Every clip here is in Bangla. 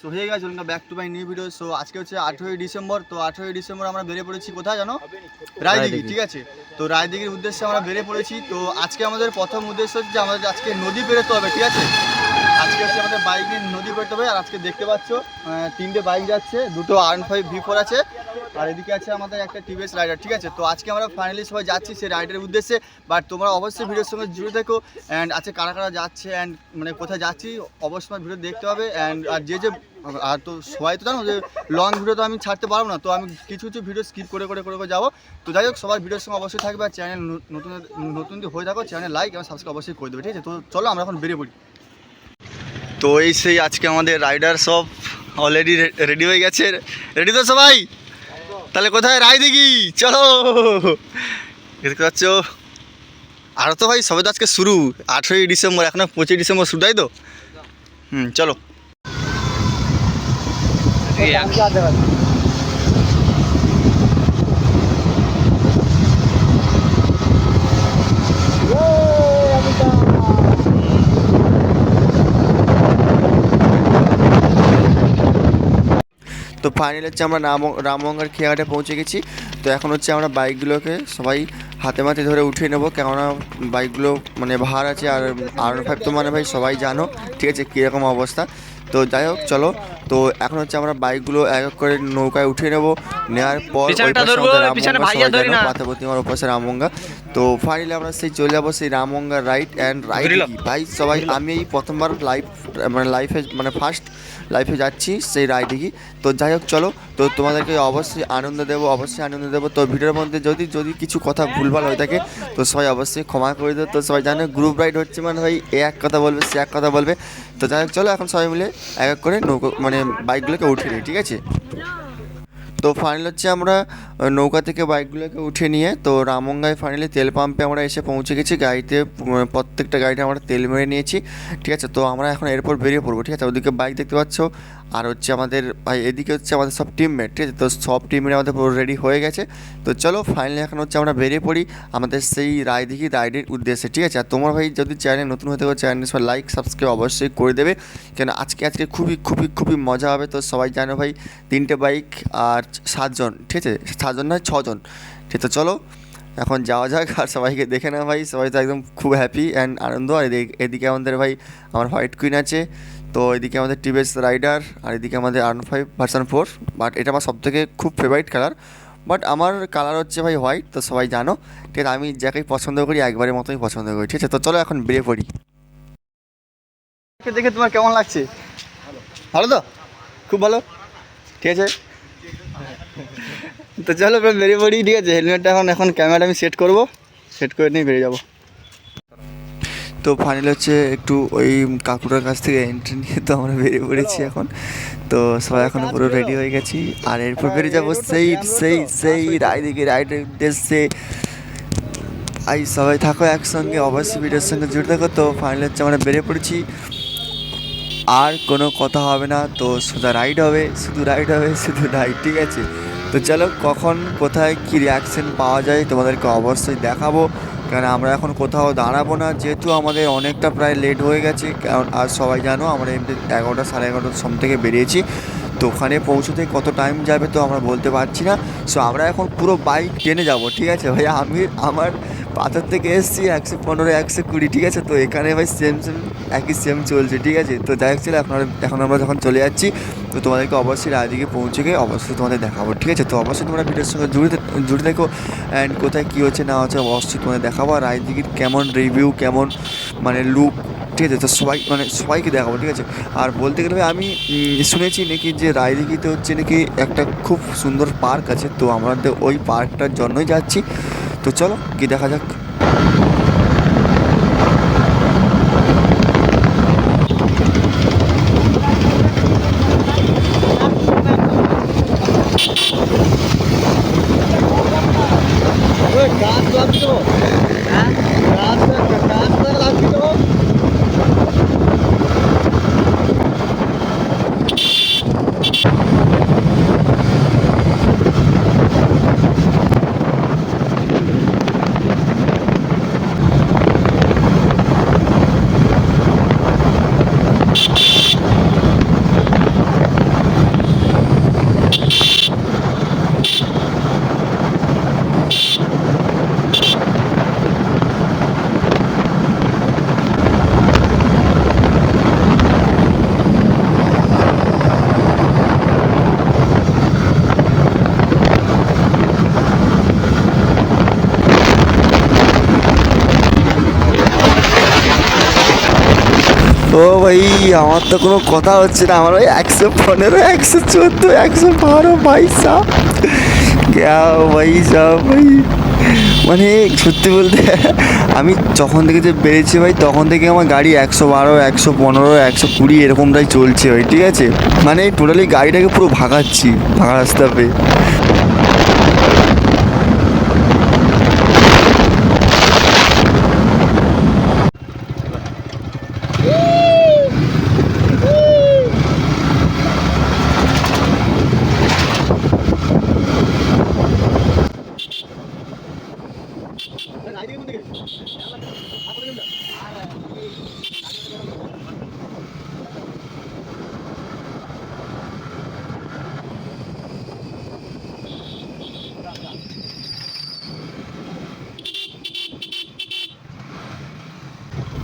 সো হয়ে গেছে back to my new video. So আজকে হচ্ছে 18ই ডিসেম্বর। তো 18ই ডিসেম্বর আমরা বেরিয়ে পড়েছি কোথায় জানো? রায়দিঘি। ঠিক আছে, তো রায়দিঘির উদ্দেশ্যে আমরা বেরিয়ে পড়েছি। তো আজকে আমাদের প্রথম উদ্দেশ্য হচ্ছে যে আমাদের আজকে নদী পেরোতে হবে। ঠিক আছে, আজকে হচ্ছে আমাদের বাইক নিয়ে নদী পেরোতে হবে। আর আজকে দেখতে পাচ্ছ 3টে বাইক যাচ্ছে, 2টো R15 V4 আছে, আর এদিকে আছে আমাদের একটা টিভিএস রাইডার। ঠিক আছে, তো আজকে আমরা ফাইনালি সবাই যাচ্ছি সেই রাইডের উদ্দেশ্যে। বাট তোমরা অবশ্যই ভিডিওর সঙ্গে জুড়ে থেকো। অ্যান্ড আজকে কারা কারা যাচ্ছে অ্যান্ড মানে কোথায় যাচ্ছি অবশ্যই ভিডিও দেখতে হবে। অ্যান্ড আর আর তো সবাই তো জানো যে লং ভিডিও তো আমি ছাড়তে পারবো না, তো আমি কিছু কিছু ভিডিও স্কিপ করে করে করে যাবো। তো যাই হোক, সবার ভিডিওর সঙ্গে অবশ্যই থাকবে। আর চ্যানেল নতুন যদি হয়ে থাকো চ্যানেল লাইক এবং সাবস্ক্রাইব অবশ্যই করে দেবে। ঠিক আছে, তো চলো আমরা এখন বেরিয়ে পড়ি। তো এই সেই আজকে আমাদের রাইডার সব অলরেডি রেডি হয়ে গেছে। রেডি তো সবাই? তাহলে কোথায়? রায়দিঘি, চলো। দেখতে পাচ্ছ আরও তো ভাই সবে তো আজকে শুরু, 18ই ডিসেম্বর, এখনো 25 ডিসেম্বর শুরু, তাই তো? চলো। তো ফাইনাল হচ্ছে আমরা রামগঙ্গার খেয়াঘাটে পৌঁছে গেছি। তো এখন হচ্ছে আমরা বাইকগুলোকে সবাই হাতে মাতে ধরে উঠিয়ে নেবো, কেননা বাইকগুলো মানে ভার আছে। আর R15 তো মানে ভাই সবাই জানো, ঠিক আছে, কীরকম অবস্থা। তো যাই হোক চলো। তো এখন হচ্ছে আমরা বাইকগুলো এক এক করে নৌকায় উঠিয়ে নেবো। নেওয়ার পর পাতাপতি আমার ওপাশে রামগঙ্গা। তো ফাইনালি আমরা সেই চলে যাবো সেই রামগঙ্গা রাইড অ্যান্ড রাইড। ভাই সবাই আমি এই প্রথমবার ফার্স্ট লাইফে যাচ্ছি সেই রায়দিঘি। তো যাই হোক চলো, তো তোমাদেরকে অবশ্যই আনন্দ দেবো। তো ভিডিওর মধ্যে যদি কিছু কথা ভুলভাল হয়ে থাকে তো সবাই অবশ্যই ক্ষমা করে দেবে। তো সবাই জানে গ্রুপ রাইড হচ্ছে মানে ভাই এ এক কথা বলবে সে এক কথা বলবে। তো যাই হোক চলো, এখন সবাই মিলে এক এক করে বাইকগুলোকে উঠিয়ে নিই। ঠিক আছে, তো ফাইনাল হচ্ছে আমরা নৌকা থেকে বাইকগুলোকে উঠে নিয়ে তো রামগঙ্গায় ফাইনালি তেল পাম্পে আমরা এসে পৌঁছে গেছি। গাড়িতে প্রত্যেকটা গাড়িতে আমরা তেল মেরে নিয়েছি। ঠিক আছে, তো আমরা এখন এরপর বেরিয়ে পড়বো। ঠিক আছে, ওদিকে বাইক দেখতে পাচ্ছ, আর হচ্ছে আমাদের ভাই এদিকে হচ্ছে আমাদের সব টিমমেট। ঠিক আছে, তো সব টিমমেট আমাদের পুরো রেডি হয়ে গেছে। তো চলো ফাইনালি এখন হচ্ছে আমরা বেরিয়ে পড়ি আমাদের সেই রায়দিঘি রাইডের উদ্দেশ্যে। ঠিক আছে, আর তোমার ভাই যদি চ্যানেল নতুন হয়ে থাকো চ্যানেল সবাই লাইক সাবস্ক্রাইব অবশ্যই করে দেবে, কেন আজকে খুবই মজা হবে। তো সবাই জানো ভাই 3টে বাইক আর 7 জন, ঠিক আছে, 7 জন নয় 6 জন। ঠিক আছে, চলো এখন যাওয়া যাক। আর সবাইকে দেখে না ভাই, সবাই তো একদম খুব হ্যাপি অ্যান্ড আনন্দ। আর এদিকে আমাদের ভাই আমার হোয়াইট কুইন আছে, তো এদিকে আমাদের টিভিএস রাইডার, আর এদিকে আমাদের R15 ভার্সন 4। বাট এটা আমার সবথেকে খুব ফেভারিট কালার, বাট আমার কালার হচ্ছে ভাই হোয়াইট। তো সবাই জানো, ঠিক আছে, আমি যাকেই পছন্দ করি একবারের মতোই পছন্দ করি। ঠিক আছে, তো চলো এখন বেরিয়ে পড়ি। দেখে তোমার কেমন লাগছে? ভালো তো, খুব ভালো। ঠিক আছে, তো চলো বেরিয়ে পড়ি। ঠিক আছে, হেলমেটটা এখন ক্যামেরাটা আমি সেট করে নিয়ে বেরিয়ে যাবো। তো ফাইনাল হচ্ছে একটু ওই কাকুটার কাছ থেকে এন্ট্রি নিয়ে তো আমরা বেরিয়ে পড়েছি এখন। তো সবাই এখন পুরো রেডি হয়ে গেছি, আর এরপর বেরিয়ে যাবো সেই রাইডের উদ্দেশ্যে। সবাই থাকো একসঙ্গে, অবশ্যই ভিডিওর সঙ্গে জুড়ে থাকো। তো ফাইনাল হচ্ছে আমরা বেরিয়ে পড়েছি, আর কোনো কথা হবে না, তো শুধু রাইড হবে। ঠিক আছে, তো চলো কখন কোথায় কী রিয়াকশান পাওয়া যায় তোমাদেরকে অবশ্যই দেখাবো। কারণ আমরা এখন কোথাও দাঁড়াবো না, যেহেতু আমাদের অনেকটা প্রায় লেট হয়ে গেছে। কারণ আর সবাই জানো আমরা এমনি 11টা সাড়ে 11টার সম থেকে বেরিয়েছি। তো ওখানে পৌঁছতে কত টাইম যাবে তো আমরা বলতে পারছি না। সো আমরা এখন পুরো বাইক টেনে যাব। ঠিক আছে ভাই, আমার পাথর থেকে এসেছি 115 120। ঠিক আছে, তো এখানে ভাই সেম চলছে। ঠিক আছে, তো যাই হোক ছিল এখন আমরা যখন চলে যাচ্ছি তো তোমাদেরকে অবশ্যই রায়দিঘি পৌঁছে গিয়ে অবশ্যই তোমাদের দেখাবো। ঠিক আছে, তো অবশ্যই তোমরা ভিডিওর সঙ্গে জুড়ে দেখো অ্যান্ড কোথায় কী হচ্ছে না হচ্ছে অবশ্যই তোমাদের দেখাবো। আর রায়দিঘির কেমন রিভিউ, কেমন মানে লুক, ঠিক আছে, তো সবাইকে দেখাবো। ঠিক আছে, আর বলতে গেলে আমি শুনেছি নাকি যে রায়দিঘিতে হচ্ছে নাকি একটা খুব সুন্দর পার্ক আছে। তো আমাদের ওই পার্কটার জন্যই যাচ্ছি। তো চলো গিয়ে দেখা যাক। আমার তো কোনো কথা হচ্ছে না, আমার ওই 115, 114, 112 ভাই সাহ, ক্যা ভাই সাহ ভাই। মানে সত্যি বলতে আমি যখন থেকে যে বেড়েছি ভাই, তখন থেকে আমার গাড়ি 112, 115, 120 এরকমটাই চলছে ভাই, ঠিক আছে। মানে টোটালি গাড়িটাকে পুরো ভাগাচ্ছি ফাঁকা রাস্তা পেয়ে।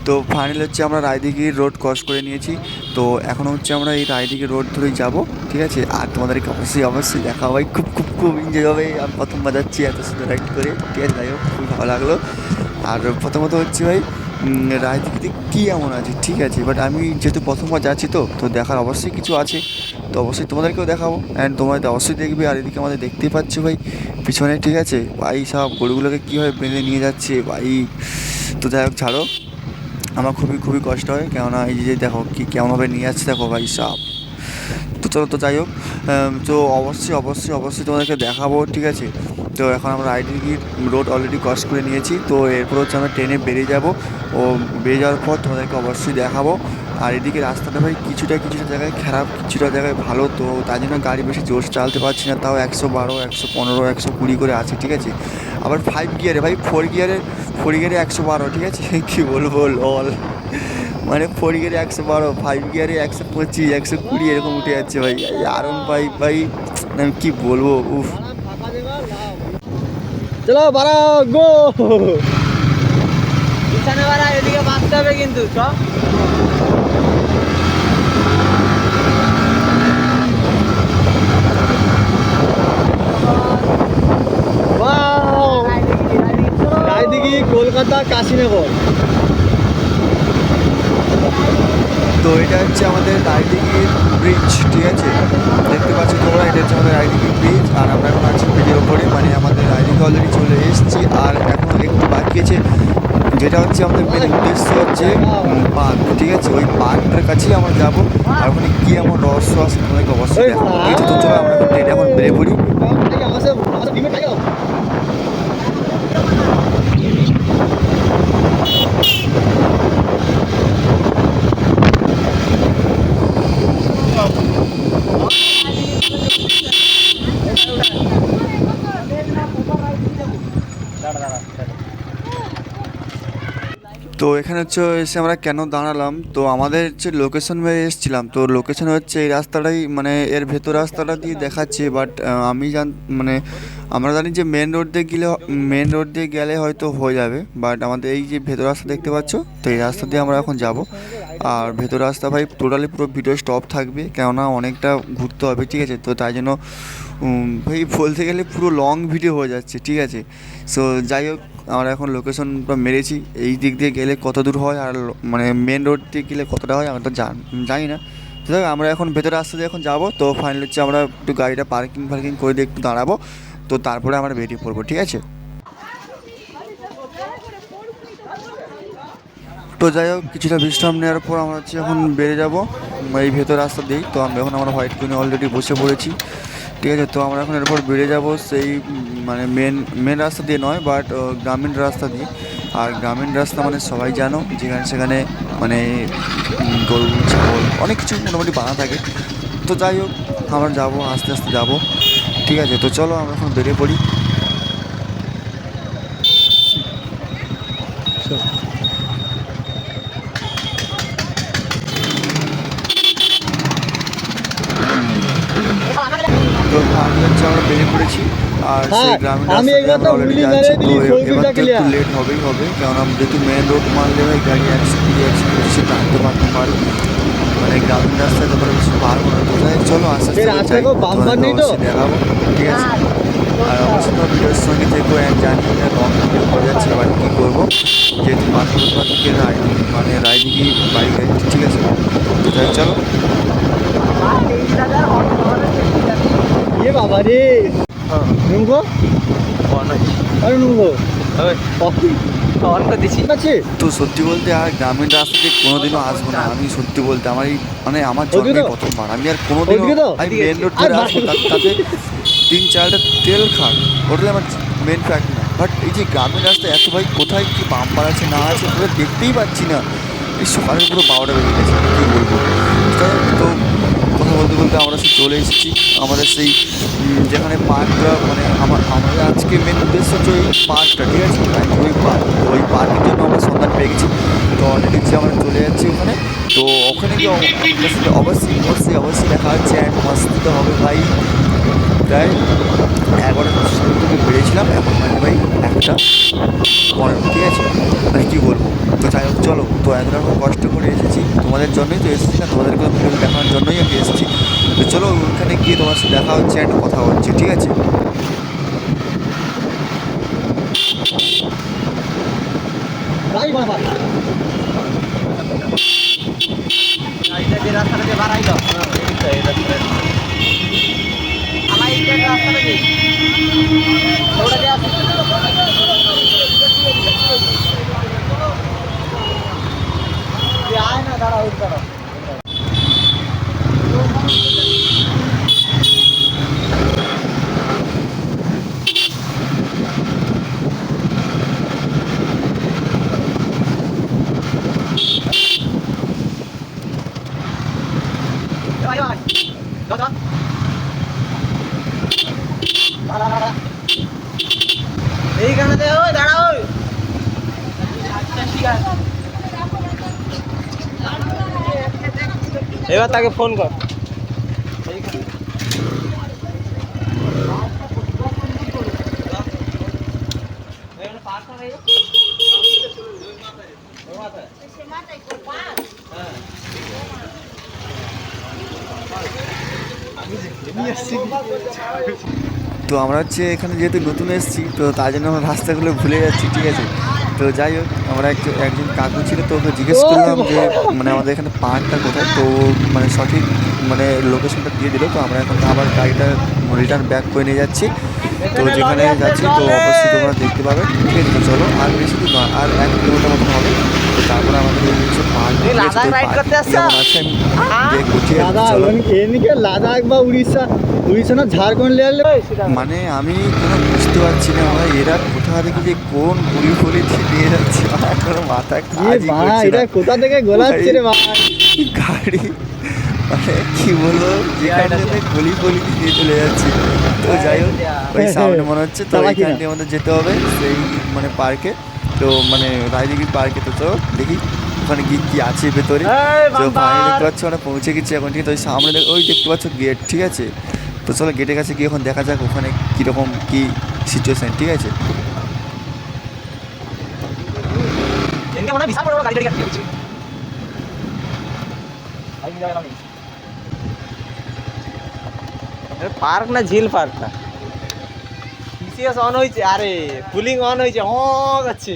তো ফাইনাল হচ্ছে আমরা রায়দিঘির রোড ক্রস করে নিয়েছি। তো এখন হচ্ছে আমরা এই রায়দিঘির রোড ধরেই যাব, ঠিক আছে। আর তোমাদেরকে অবশ্যই অবশ্যই দেখা হয়, খুব খুব খুব এনজয় হবে। আমি প্রথমবার যাচ্ছি এত সুন্দর রাইড করে, ঠিক আছে। যাই হোক, খুবই ভালো লাগলো। আর প্রথমত হচ্ছে ভাই রায়দিঘিতে কী এমন আছে, ঠিক আছে, বাট আমি যেহেতু প্রথমবার যাচ্ছি তো দেখার অবশ্যই কিছু আছে, তো অবশ্যই তোমাদেরকেও দেখাবো অ্যান্ড তোমরা অবশ্যই দেখবে। আর এদিকে আমাদের দেখতেই পাচ্ছ ভাই পিছনে, ঠিক আছে, ভাই সব গরুগুলোকে কীভাবে বেঁধে নিয়ে যাচ্ছে ভাই। তো যাই হোক, ছাড়ো, আমার খুবই খুবই কষ্ট হয়, কেননা এই যে দেখো কি কেমনভাবে নিয়ে যাচ্ছে, দেখো ভাই সাপ। তো চলো, তো যাই হোক, তো অবশ্যই অবশ্যই অবশ্যই তোমাদেরকে দেখাবো, ঠিক আছে। তো এখন আমরা রায়দিঘির রোড অলরেডি ক্রস করে নিয়েছি, তো এরপর হচ্ছে আমরা ট্রেনে বেরিয়ে যাব। ও বেরিয়ে যাওয়ার পর তোমাদেরকে অবশ্যই দেখাবো। আর এদিকে রাস্তাটা ভাই কিছুটা কিছুটা জায়গায় খারাপ, কিছুটা জায়গায় ভালো, তো তাই জন্য গাড়ি বেশি জোর চালাতে পারছি না। তাও 112, 115, 120 করে আছে, ঠিক আছে। আবার 5 গিয়ারে ভাই, 4 গিয়ারে 112, ঠিক আছে। কী বলবো লল, মানে 4 গিয়ারে 112, 5 গিয়ারে 125, 120 এরকম উঠে যাচ্ছে ভাই। আরন ভাই ভাই, আমি কী বলবো, উফ। চলো বাড়া গো, পিছনে বাড়া, এদিকে বাঁচতে হবে কিন্তু সব। রায়দিঘি কলকাতা কাশীনগর। তো এটা হচ্ছে আমাদের রায়দিঘির ব্রিজ, ঠিক আছে, দেখতে পাচ্ছি তোমরা, এটা হচ্ছে আমাদের রায়দিঘির ব্রিজ। আর আমরা এখন আছি ব্রিজের ওপরে, মানে আমাদের রায়দিঘি অলরেডি চলে এসেছি। আর এখন একটু বাকি আছে, যেটা হচ্ছে আমাদের মেন উদ্দেশ্য হচ্ছে পার্ক, ঠিক আছে। ওই পার্কটার কাছেই আমরা যাবো। আর ওখানে কী এমন রহস্য আছে তোমাদেরকে অবশ্যই দেখাবো, ঠিক আছে। তো চলো আমরা এখন ট্রেনে এখন বেরিয়ে পড়ি। তো এখানে হচ্ছে এসে আমরা কেন দাঁড়ালাম, তো আমাদের হচ্ছে লোকেশন মেরে এসেছিলাম। তো লোকেশন হচ্ছে এই রাস্তাটাই, মানে এর ভেতর রাস্তাটা দিয়ে দেখাচ্ছে, বাট আমি মানে আমরা জানি যে মেন রোড দিয়ে গেলে হয়তো হয়ে যাবে, বাট আমাদের এই যে ভেতর রাস্তা দেখতে পাচ্ছ, তো এই রাস্তা দিয়ে আমরা এখন যাব। আর ভেতর রাস্তা ভাই টোটালি পুরো ভিডিও স্টপ থাকবে, কেননা অনেকটা ঘুরতে হবে, ঠিক আছে। তো তাই জন্য ভাই বলতে গেলে পুরো লং ভিডিও হয়ে যাচ্ছে, ঠিক আছে। সো যাই হোক, আমরা এখন লোকেশনটা মেরেছি, এই দিক দিয়ে গেলে কত দূর হয়, আর মানে মেন রোড দিয়ে গেলে কতটা হয় আমরা তো জানি না। তো দেখ, আমরা এখন ভেতরে রাস্তা দিয়ে এখন যাবো। তো ফাইনাল হচ্ছে আমরা একটু গাড়িটা পার্কিং করে দিয়ে একটু দাঁড়াবো, তো তারপরে আমরা বেরিয়ে পড়বো, ঠিক আছে। তো যাই হোক, কিছুটা বিশ্রাম নেওয়ার পর আমরা হচ্ছে এখন বেরিয়ে যাবো এই ভেতর রাস্তা দিয়েই। তো আমরা হোয়াইট কিনে অলরেডি বসে পড়েছি, ঠিক আছে। তো আমরা এখন এরপর বেরিয়ে যাব সেই মানে মেন রাস্তা দিয়ে নয়, বাট গ্রামীণ রাস্তা দিয়ে। আর গ্রামীণ রাস্তা মানে সবাই জানো, যেখানে সেখানে মানে গরু ছাগল অনেক কিছু মোটামুটি বাঁধা থাকে। তো যাই হোক, আমরা যাবো, আস্তে আস্তে যাবো, ঠিক আছে। তো চলো আমরা এখন বেরিয়ে পড়ি। তো আমি হচ্ছে আমরা বেরিয়ে পড়েছি। আর সেই গ্রামীণ রাস্তা দিয়ে আমরা অলরেডি যাচ্ছি। তো এবার তো একটু লেট হবেই হবে, কারণ যেহেতু মেন রোড মারলে ভাই গাড়ি 120 টানতে পারে, মানে গ্রামীণ রাস্তায় তোমরা কিছু পারবো না। তো যাই চলো আস্তে আস্তে দেখাবো, ঠিক আছে। আর অবশ্যই তোমার ভিডিওর সঙ্গে থেকো অ্যান্ড জানি না রং ভিডিও করে যাচ্ছে এবার কী করবো, যেহেতু পাথর থেকে মানে রায়দিঘি বাইক আছে, ঠিক আছে। তো তাই চলো। এ বাবা রে নুঙ্গো আরে নুঙ্গো আছে। তো সত্যি বলতে আর গ্রামীণ রাস্তা দিয়ে কোনোদিনও আসবো না আমি, সত্যি বলতে আমার এই মানে আমার জন্মে প্রথমবার, আমি আর কোনোদিনও ওইদিকে তো? আমি মেন রোড ধরে আসবো, তাতে 3-4টা তেল খান, ওটাই আমার মেন ফ্যাক্ট না। বাট এই যে গ্রামীণ রাস্তায় এত ভাই কোথায় কী বাম্পার আছে না আছে পুরো দেখতেই পাচ্ছি না। এই সকালের পুরো 12টা বেজে গেছে, আমি কী বলবো। তো কথা বলতে বলতে আমরা সেই চলে এসেছি আমাদের সেই যেখানে পার্কটা, মানে আমাদের আজকে মেন উদ্দেশ্য হচ্ছে ওই পার্কটা, ঠিক আছে। ওই পার্কের জন্য আমরা সন্ধান পেয়ে গেছি। তো অলরেডি যে আমরা চলে যাচ্ছি ওখানে। তো ওখানে গিয়ে আপনার সাথে অবশ্যই দেখা হচ্ছে অ্যান্ড মস্তি তো হবে ভাই। প্রায় 11টার সময় থেকে বেরিয়েছিলাম, এখন মানে ভাই 1:15, ঠিক আছে। মানে কী বলবো। তো যাই হোক চলো, তো এতটা কষ্ট করে এসেছি তোমাদের জন্যই তো এসেছি না, তোমাদেরকে ভিডিও দেখানোর জন্যই আমি এসেছি। তো চলো ওখানে গিয়ে তোমার সাথে দেখা হচ্ছে একটা কথা হচ্ছে, ঠিক আছে। এইখানে দাঁড়াও। এবার তাকে ফোন কর। তো আমরা হচ্ছে এখানে যেহেতু নতুন এসেছি, তো তার জন্য আমরা রাস্তাগুলো ভুলে যাচ্ছি, ঠিক আছে। তো যাই হোক, আমরা একজন কাকু ছিল, তো ওকে জিজ্ঞেস করলাম যে মানে আমাদের এখানে পার্কটা কোথায়, তো মানে সঠিক মানে লোকেশনটা দিয়ে দিল। তো আমরা এখন আবার গাড়িটা রিটার্ন ব্যাক করে নিয়ে যাচ্ছি। তো যেখানে যাচ্ছি তো অবশ্যই তোমরা দেখতে পাবে, ঠিক আছে। তো চলো, আর বেশি দূর নয়, আর 1 কিলোমিটার মতন হবে। তো তারপরে আমাদের এই হচ্ছে পার্ক, কেমন আছে আমি দেখবো, ঠিক আছে। দাদা চলো। এদিকে লাদাখ বা উড়িষ্যা না ঝাড়খণ্ড লেয়ালে মানে আমি কোনো বুঝতে পারছি না ভাই, এরা কোথা থেকে যে কোন গুলি নিয়ে যাচ্ছে আমার কোনো মাথা কাজই করছে এটা না। কোথা থেকে গোলাচ্ছে রে ভাই। গাড়ি মানে কি বলবো, যেখানে গলি দিয়ে চলে যাচ্ছে। তো যাই হোক, ওই সামনে মনে হচ্ছে তো এইখানটি আমাদের যেতে হবে সেই মানে পার্কে, তো মানে রায়দিঘি পার্কে। তো চলো দেখি ওখানে কি আছে ভেতরে। তো ফাইনালি দেখতে পাচ্ছ আমরা পৌঁছে গেছি এখন, ঠিক আছে। ওই সামনে ওই দেখতে পাচ্ছ গেট, ঠিক আছে। তো চলো গেটের কাছে গিয়ে এখন দেখা যাক ওখানে কীরকম কী সিচুয়েশান, ঠিক আছে। পার্ক না ঝিল পার্ক না পিসিএস অন হয়েছে, আরে কুলিং অন হয়েছে, আছে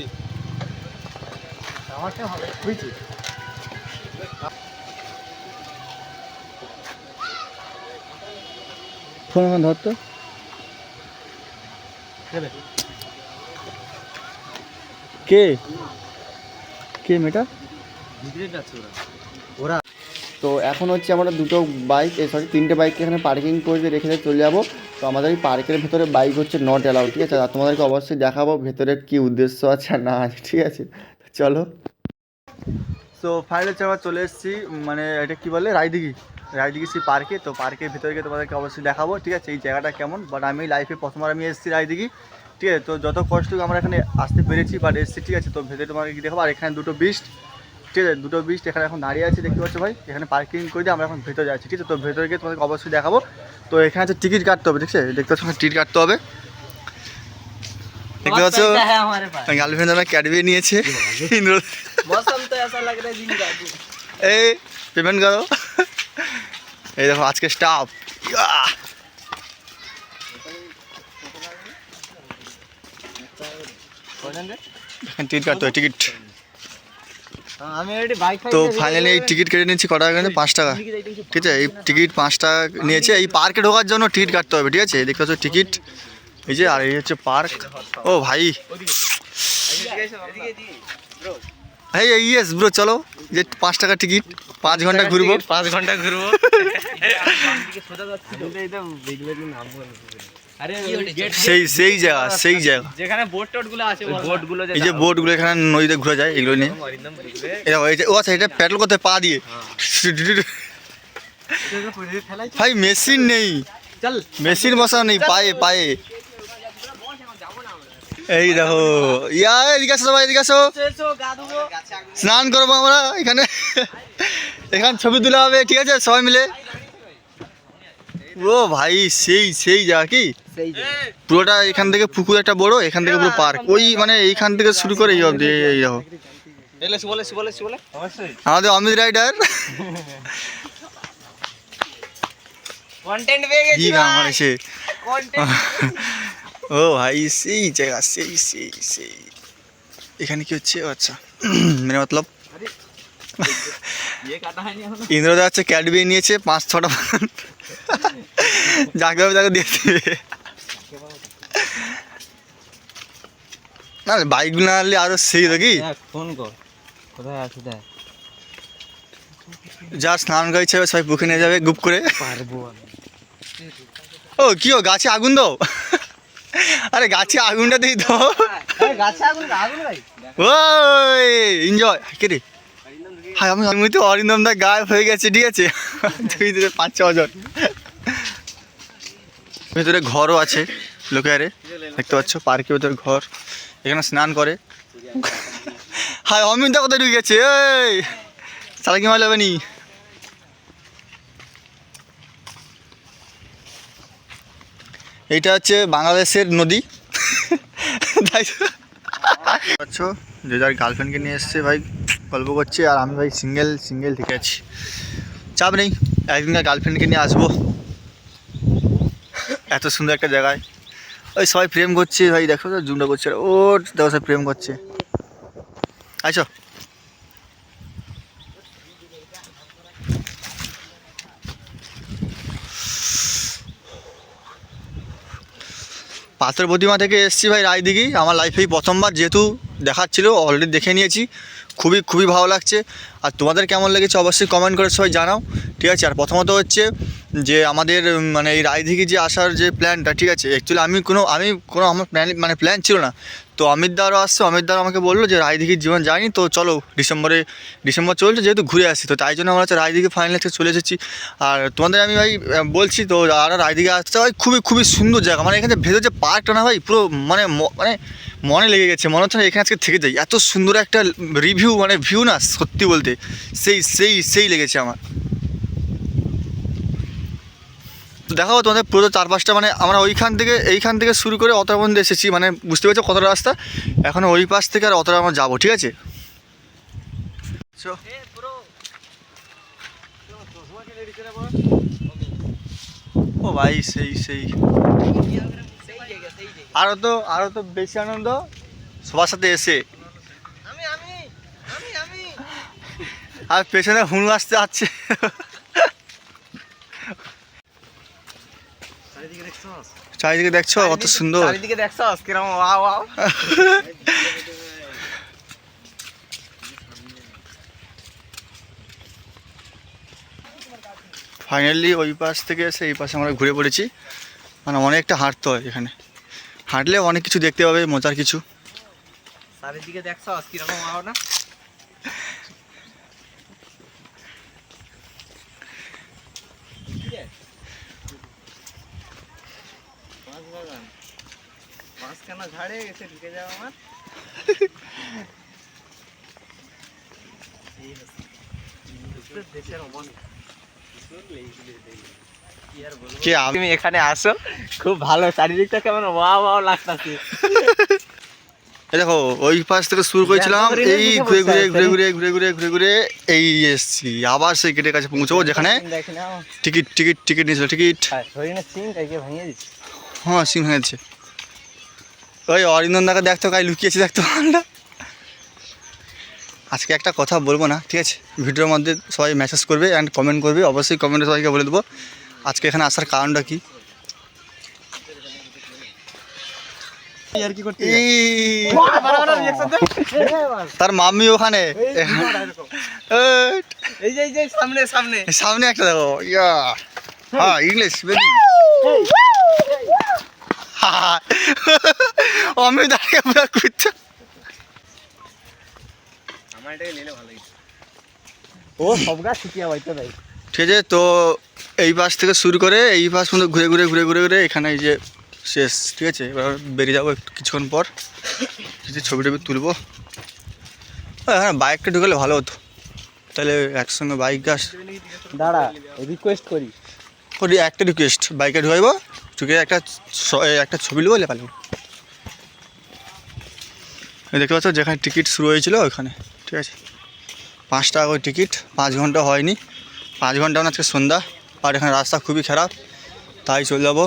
আমারটা হবে হয়েছে। ফোন ধর তো। কে কে মেটা ওরা। তো এখন হচ্ছে আমরা দুটো বাইক, সরি 3টে বাইককে এখানে পার্কিং করে রেখে চলে যাবো। তো আমাদের এই পার্কের ভেতরে বাইক হচ্ছে নট অ্যালাউড, ঠিক আছে। আর তোমাদেরকে অবশ্যই দেখাবো ভেতরের কী উদ্দেশ্য আছে আর না আছে, ঠিক আছে। চলো। সো ফাইনালি আমরা চলে এসেছি, মানে এটা কী বলে রায়দিঘি সেই পার্কে। তো পার্কের ভেতরে গিয়ে তোমাদেরকে অবশ্যই দেখাবো, ঠিক আছে, এই জায়গাটা কেমন। বাট আমি লাইফে প্রথমবার আমি এসেছি রায়দিঘি, ঠিক আছে। তো যত কষ্ট আমরা এখানে আসতে পেরেছি বাট এসেছি, ঠিক আছে। তো ভেতরে তোমাদেরকে দেখাবো। আর এখানে দুটো বিস্ট, ঠিক আছে, দুটো বিস্ট এখানে এখন দাঁড়িয়ে আছে, দেখতে পাচ্ছ ভাই। এখানে পার্কিং করে দিয়ে আমরা এখন ভেতরে যাচ্ছি, ঠিক আছে। তো ভেতরে গিয়ে তোমাদেরকে অবশ্যই দেখাবো। তো এখানে হচ্ছে টিকিট কাটতে হবে, ঠিক আছে। দেখতে পাচ্ছ টিকিট কাটতে হবে, দেখতে পাচ্ছ। গার্লফ্রেন্ড আমার ক্যাডবেরি নিয়েছে। এই পেমেন্ট করো। এই দেখো আজকে স্টাফ। এখানে টিকিট কাটতে হয়, টিকিট। আমি অলরেডি বাইক তো ফাইনালি এই টিকিট কেটে নিচ্ছি, কটা টাকা? 5 টাকা, ঠিক আছে। এই টিকিট 5 টাকা নিয়েছে। এই পার্কে ঢোকার জন্য টিকিট কাটতে হবে, ঠিক আছে। দেখতে পাচ্ছ টিকিট, এই যে। আর এই হচ্ছে পার্ক। ও ভাই, এই ইয়েস ব্রো, চলো। যে 5 টাকা টিকিট, 5 ঘন্টা ঘুরবো। 5 ঘন্টা ঘুরবো। সেই সেই জায়গা, সেই জায়গা যেখানে বোট টোট গুলো আছে, বোট গুলো, এই যে বোটগুলো এখানে নদীতে ঘুরে যায়, এগুলো নিয়ে। ও আচ্ছা, এটা প্যাডেল করতে পা দিয়ে। ভাই মেশিন নেই, চল মেশিন বসানো নেই, পায়ে পায়ে। এই দেখো, এদিকে আসো সবাই, এদিকে আসো। স্নান করবো আমরা এখানে, এখানে ছবি তোলা হবে, ঠিক আছে, সবাই মিলে। ও ভাই, সেই সেই জায়গা কি পুরোটা। এখান থেকে পুকুর একটা বড়, এখান থেকে পুরো পার্ক, ওই মানে এইখান থেকে শুরু করে এই অবধি। এই দেখো আমাদের অমিত রাইডার কন্টেন্ট পেয়ে গেছি কি ভাই। আমার এসে। কন্টেন্ট ও ভাই, সেই জায়গা, সেই সেই সেই। এখানে কি হচ্ছে? ও আচ্ছা, মানে মতলব ये काटा है नहीं এখন। ইন্দ্রদা হচ্ছে ক্যাডবেরি নিয়েছে 5-6টা, যাকে হবে তাকে দিয়ে দেবে। না বাইকগুলো না আনলে আরো সেই তো কি। ফোন কর, কোথায় আছে দেখ। যা স্নান করে ইচ্ছা হবে সবাই পুকুরে নিয়ে যাবে গুপ করে। পারবো ও কি, ও গাছে আগুন দাও। আরে গাছে আগুনটা দিই তো। গাছে আগুন, আগুন ভাই। ওই এনজয় কে রে? হাই, আমি তো অরিন্দম দা গায়েব হয়ে গেছে, ঠিক আছে। 2-5-6 জন। ভেতরে ঘরও আছে লোকেরে, দেখতে পাচ্ছ পার্কের ভেতরে ঘর, এখানে স্নান করে। হাই, অমিত দা কোথায় ঢুকে গেছে? এই সারা কি মাল হবে নি? এইটা হচ্ছে বাংলাদেশের নদী। তাই পাচ্ছ, যে যার গার্লফ্রেন্ডকে নিয়ে এসছে ভাই, গল্প করছে। আর আমি ভাই সিঙ্গেল সিঙ্গেল থেকে আছি, চাপ নেই, একদিনকার গার্লফ্রেন্ডকে নিয়ে আসবো এত সুন্দর একটা জায়গায়। ওই সবাই প্রেম করছে ভাই, দেখো তো জুমটা করছে, ও দেখো সবাই প্রেম করছে। আচ্ছা, পাথর প্রতিমা থেকে এসেছি ভাই রায়দিঘি, আমার লাইফেই প্রথমবার, যেহেতু দেখার ছিল অলরেডি দেখে নিয়েছি। খুবই খুবই ভালো লাগছে। আর তোমাদের কেমন লেগেছে অবশ্যই কমেন্ট করে সবাই জানাও, ঠিক আছে। আর প্রথমত হচ্ছে যে আমাদের মানে এই রায়দিঘি যে আসার যে প্ল্যানটা, ঠিক আছে, অ্যাকচুয়ালি আমি কোনো আমার প্ল্যান ছিল না। তো অমিত দারও আসছে, অমিত দার আমাকে বললো যে রায়দিঘির জীবন যায়নি, তো চলো ডিসেম্বর চলছে যেহেতু ঘুরে আসি। তো তাই জন্য আমরা হচ্ছে রায়দিঘি ফাইনাল থেকে চলে এসেছি। আর তোমাদের আমি ভাই বলছি, তো আর রায়দিঘি আসতে ভাই খুবই খুবই সুন্দর জায়গা। মানে এখানে ভেতর যে পার্কটা না ভাই, পুরো মানে মনে লেগে গেছে, মনে হচ্ছে না এখানে আজকে থেকে যাই। এত সুন্দর একটা রিভিউ, মানে ভিউ না, সত্যি বলতে সেই সেই সেই লেগেছে আমার। তো দেখাবো তোমাদের পুরো 4-5টা, মানে আমরা এইখান থেকে শুরু করে অতটা পর্যন্ত এসেছি, মানে বুঝতে পারছো কতটা রাস্তা। এখন ওই পাশ থেকে আর অতটা আমরা যাবো, ঠিক আছে। ও ভাই, সেই সেই। আরো তো বেশি আনন্দ সবার সাথে এসে। আর পেছনে হুনু আসতে আছে। চারিদিকে দেখছো কত সুন্দর। চারিদিকে দেখছস কিরকম ওয়াও ওয়াও। ফাইনালি ওই পাশ থেকে এসে এই পাশে আমরা ঘুরে পড়েছি। মানে অনেকটা হাঁটতে হয় এখানে, হাঁটলে অনেক কিছু দেখতে পাবে, মজার কিছু। চারিদিকে দেখছস কিরকম ওয়াও না। মাঝখানে ঝাড়ে এসে ঢুকে যাও আমার। কে আমি? তুমি এখানে আসো, খুব ভালো, চারিদিকটা কেমন ওয়াও ওয়াও লাগতাছে। এই দেখো ওই পাশ থেকে শুরু করেছিলাম, এই ঘুরে ঘুরে ঘুরে ঘুরে ঘুরে ঘুরে ঘুরে ঘুরে এই এসছি আবার সেই গেটের কাছে পৌঁছবো, যেখানে টিকিট নিয়েছিল। টিকিট, হরিণের সিং তাইকে ভাঙিয়ে দিচ্ছি। হ্যাঁ সিং হয়েছে। ওই অরিন্দনদাকে দেখতো কাই লুকিয়েছে দেখতো আমরা। আজকে একটা কথা বলবো না, ঠিক আছে? ভিডিওর মধ্যে সবাই মেসেজ করবে অ্যান্ড কমেন্ট করবে, অবশ্যই কমেন্টে সবাইকে বলে দেবো আজকে এখানে আসার কারণটা কী। আর কি করতে তার মাম্মি ওখানে, এই যে সামনে সামনে সামনে একটা দেখো, ইয়া হ্যাঁ ইংলিশ বেবি। আমি দাঁড়িয়ে পুরো খুঁজছে। আমার এটাকে নিলে ভালো হইতো। ও সব গাছ শুকিয়ে হইতো ভাই। ঠিক আছে, তো এই পাশ থেকে শুরু করে এই পাশ পর্যন্ত ঘুরে ঘুরে ঘুরে ঘুরে ঘুরে এখানে এই যে শেষ, ঠিক আছে? এবার বেরিয়ে যাবো একটু কিছুক্ষণ পর, কিছু ছবি টবি তুলবো। হ্যাঁ বাইকটা ঢুকালে ভালো হতো, তাহলে একসঙ্গে বাইক গাছ। দাঁড়া রিকোয়েস্ট করি, একটা রিকোয়েস্ট, বাইকে ঢুকাইবো, ঢুকে একটা ছবি নেবো, লেখা নেবো। দেখতে পাচ্ছ যেখানে টিকিট শুরু হয়েছিল ওইখানে, ঠিক আছে? 5 টাকা করে টিকিট, 5 ঘন্টা হয়নি, 5 ঘন্টা আজকে সন্ধ্যা, আর এখানে রাস্তা খুবই খারাপ, তাই চলে যাবো।